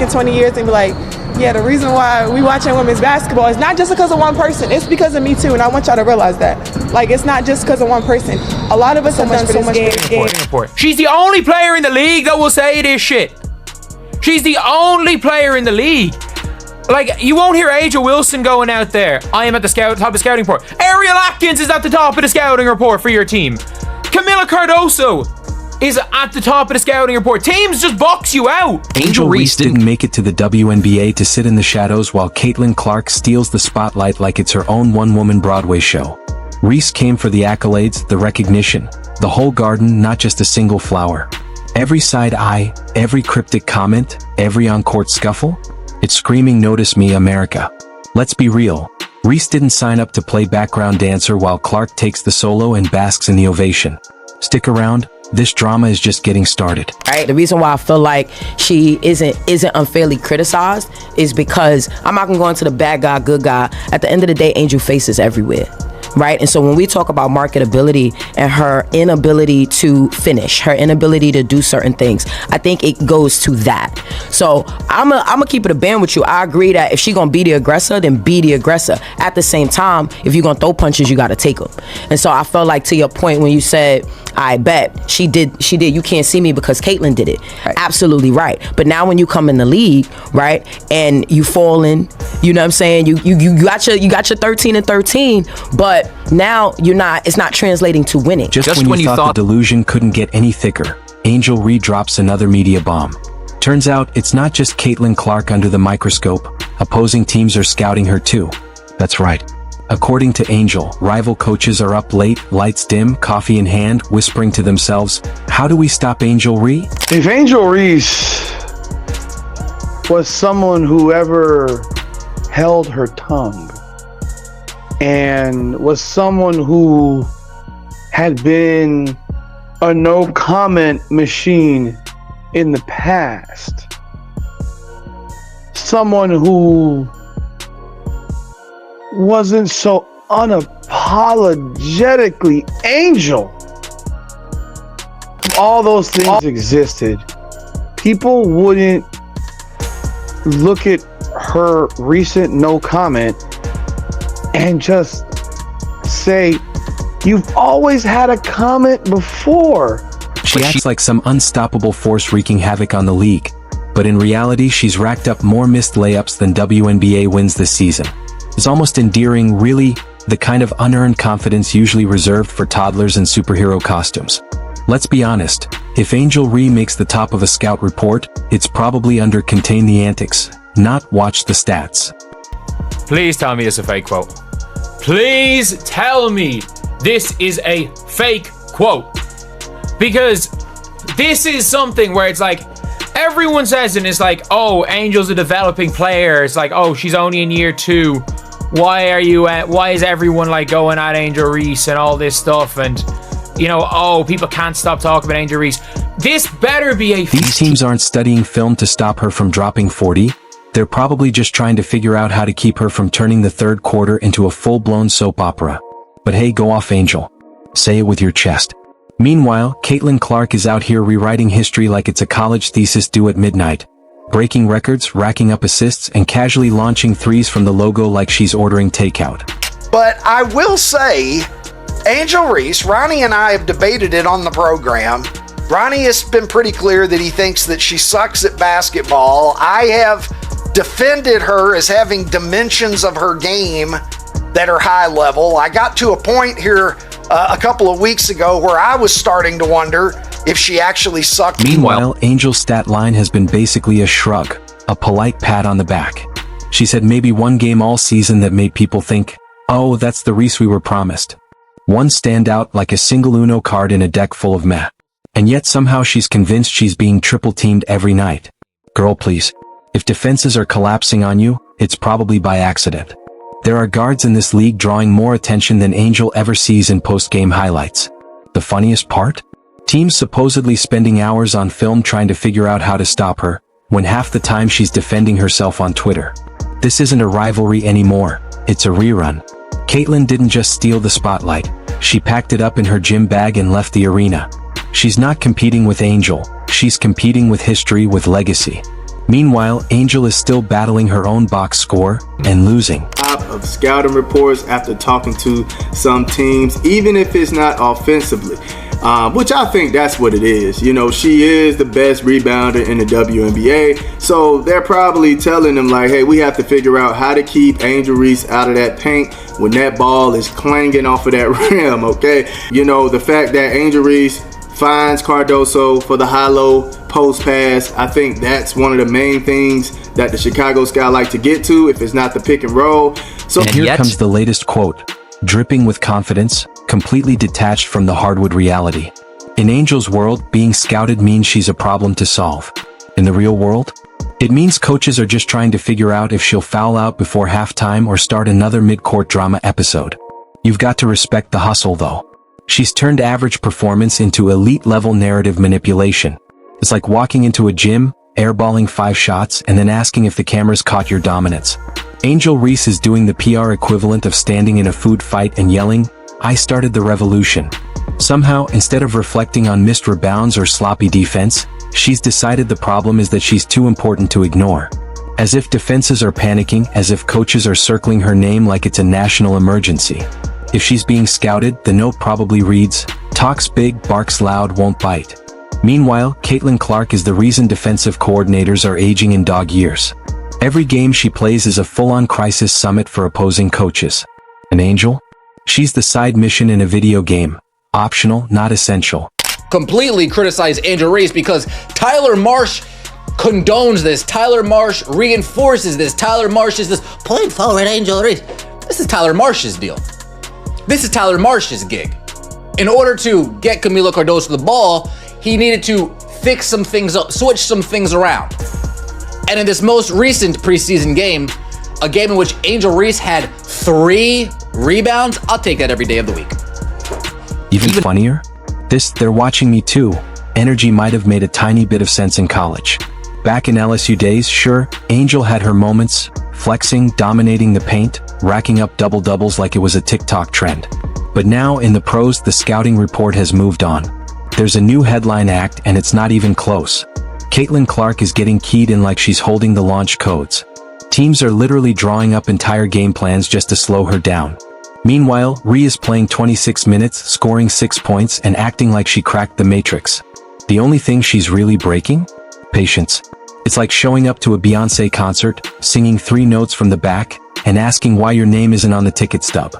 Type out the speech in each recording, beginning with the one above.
in 20 years and be like, yeah, the reason why we watching women's basketball is not just because of one person. It's because of me too, and I want y'all to realize that. Like, it's not just because of one person. A lot of us have done so much for this game. She's the only player in the league that will say this shit. She's the only player in the league. Like, you won't hear Aja Wilson going out there. I am at the top of the scouting report. Ariel Atkins is at the top of the scouting report for your team. Camila Cardoso is at the top of the scouting report. Teams just box you out. Angel Reese didn't make it to the WNBA to sit in the shadows while Caitlin Clark steals the spotlight like it's her own one-woman Broadway show. Reese came for the accolades, the recognition, the whole garden, not just a single flower. Every side eye, every cryptic comment, every on-court scuffle, it's screaming, "Notice me, America." Let's be real. Reese didn't sign up to play background dancer while Clark takes the solo and basks in the ovation. Stick around. This drama is just getting started. Right. The reason why I feel like she isn't unfairly criticized is because I'm not gonna go into the bad guy, good guy. At the end of the day, Angel faces everywhere. Right. And so when we talk about marketability and her inability to finish, her inability to do certain things, I think it goes to that. So I'm gonna keep it a band with you. I agree that if she gonna be the aggressor, then be the aggressor. At the same time, if you're gonna throw punches, you gotta take them. And so I felt like, to your point when you said, I bet she did. You can't see me because Caitlin did it. Right. Absolutely right. But now when you come in the league, right, and you fall in, you know what I'm saying? You got your 13 and 13, but now you're not. It's not translating to winning. Just when you thought the delusion couldn't get any thicker, Angel Reese drops another media bomb. Turns out it's not just Caitlin Clark under the microscope. Opposing teams are scouting her too. That's right. According to Angel, rival coaches are up late, lights dim, coffee in hand, whispering to themselves, "How do we stop Angel Reese?" If Angel Reese was someone who ever held her tongue and was someone who had been a no comment machine in the past, someone who wasn't so unapologetically Angel, all those things existed, people wouldn't look at her recent no comment and just say, "You've always had a comment before." She acts like some unstoppable force wreaking havoc on the league, but in reality she's racked up more missed layups than WNBA wins this season. It's almost endearing, really, the kind of unearned confidence usually reserved for toddlers in superhero costumes. Let's be honest, if Angel Reese makes the top of a scout report, it's probably under contain the antics, not watch the stats. Please tell me it's a fake quote. Please tell me this is a fake quote. Because this is something where it's like, everyone says, and it's like, oh, Angel's a developing player. It's like, oh, she's only in year 2. Why is everyone like going at Angel Reese and all this stuff? And, you know, oh, people can't stop talking about Angel Reese. This better be a... These teams aren't studying film to stop her from dropping 40. They're probably just trying to figure out how to keep her from turning the third quarter into a full-blown soap opera. But hey, go off, Angel. Say it with your chest. Meanwhile, Caitlin Clark is out here rewriting history like it's a college thesis due at midnight. Breaking records, racking up assists, and casually launching threes from the logo like she's ordering takeout. But I will say, Angel Reese, Ronnie and I have debated it on the program. Ronnie has been pretty clear that he thinks that she sucks at basketball. I have defended her as having dimensions of her game that are high level. I got to a point here a couple of weeks ago where I was starting to wonder if she actually sucked. Meanwhile, Angel's stat line has been basically a shrug, a polite pat on the back. She said maybe one game all season that made people think, oh, that's the Reese we were promised. One standout like a single Uno card in a deck full of meh. And yet somehow she's convinced she's being triple teamed every night. Girl, please. If defenses are collapsing on you, it's probably by accident. There are guards in this league drawing more attention than Angel ever sees in post-game highlights. The funniest part? Teams supposedly spending hours on film trying to figure out how to stop her, when half the time she's defending herself on Twitter. This isn't a rivalry anymore, it's a rerun. Caitlin didn't just steal the spotlight, she packed it up in her gym bag and left the arena. She's not competing with Angel, she's competing with history, with legacy. Meanwhile, Angel is still battling her own box score and losing. Of scouting reports after talking to some teams, even if it's not offensively, which I think that's what it is. You know, she is the best rebounder in the WNBA, so they're probably telling them like, hey, we have to figure out how to keep Angel Reese out of that paint when that ball is clanging off of that rim, okay? You know, the fact that Angel Reese finds Cardoso for the high-low post pass, I think that's one of the main things that the Chicago Sky like to get to if it's not the pick and roll. So and here comes the latest quote, dripping with confidence, completely detached from the hardwood reality. In Angel's world, being scouted means she's a problem to solve. In the real world, it means coaches are just trying to figure out if she'll foul out before halftime or start another mid-court drama episode. You've got to respect the hustle though. She's turned average performance into elite-level narrative manipulation. It's like walking into a gym, airballing 5 shots, and then asking if the cameras caught your dominance. Angel Reese is doing the PR equivalent of standing in a food fight and yelling, "I started the revolution." Somehow, instead of reflecting on missed rebounds or sloppy defense, she's decided the problem is that she's too important to ignore. As if defenses are panicking, as if coaches are circling her name like it's a national emergency. If she's being scouted, the note probably reads, "Talks big, barks loud, won't bite." Meanwhile, Caitlin Clark is the reason defensive coordinators are aging in dog years. Every game she plays is a full-on crisis summit for opposing coaches. An Angel? She's the side mission in a video game. Optional, not essential. Completely criticize Angel Reese because Tyler Marsh condones this. Tyler Marsh reinforces this. Tyler Marsh is this point forward Angel Reese. This is Tyler Marsh's deal. This is Tyler Marsh's gig. In order to get Camila Cardoso the ball, he needed to fix some things up, switch some things around. And in this most recent preseason game, a game in which Angel Reese had 3 rebounds, I'll take that every day of the week. Even funnier? This "they're watching me too" energy might have made a tiny bit of sense in college. Back in LSU days, sure, Angel had her moments, flexing, dominating the paint, racking up double-doubles like it was a TikTok trend. But now, in the pros, the scouting report has moved on. There's a new headline act, and it's not even close. Caitlin Clark is getting keyed in like she's holding the launch codes. Teams are literally drawing up entire game plans just to slow her down. Meanwhile, Rhea is playing 26 minutes, scoring 6 points, and acting like she cracked the Matrix. The only thing she's really breaking? Patience. It's like showing up to a Beyoncé concert, singing 3 notes from the back, and asking why your name isn't on the ticket stub.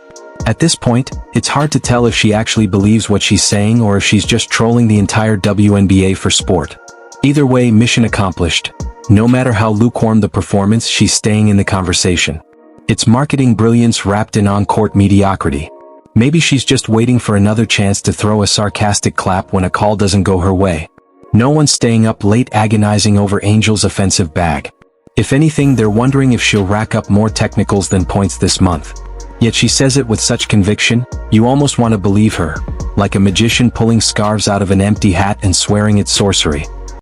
At this point, it's hard to tell if she actually believes what she's saying or if she's just trolling the entire WNBA for sport. Either way, mission accomplished. No matter how lukewarm the performance, she's staying in the conversation. It's marketing brilliance wrapped in on-court mediocrity. Maybe she's just waiting for another chance to throw a sarcastic clap when a call doesn't go her way. No one's staying up late agonizing over Angel's offensive bag. If anything, they're wondering if she'll rack up more technicals than points this month. Yet she says it with such conviction, you almost want to believe her, like a magician pulling scarves out of an empty hat and swearing it's sorcery.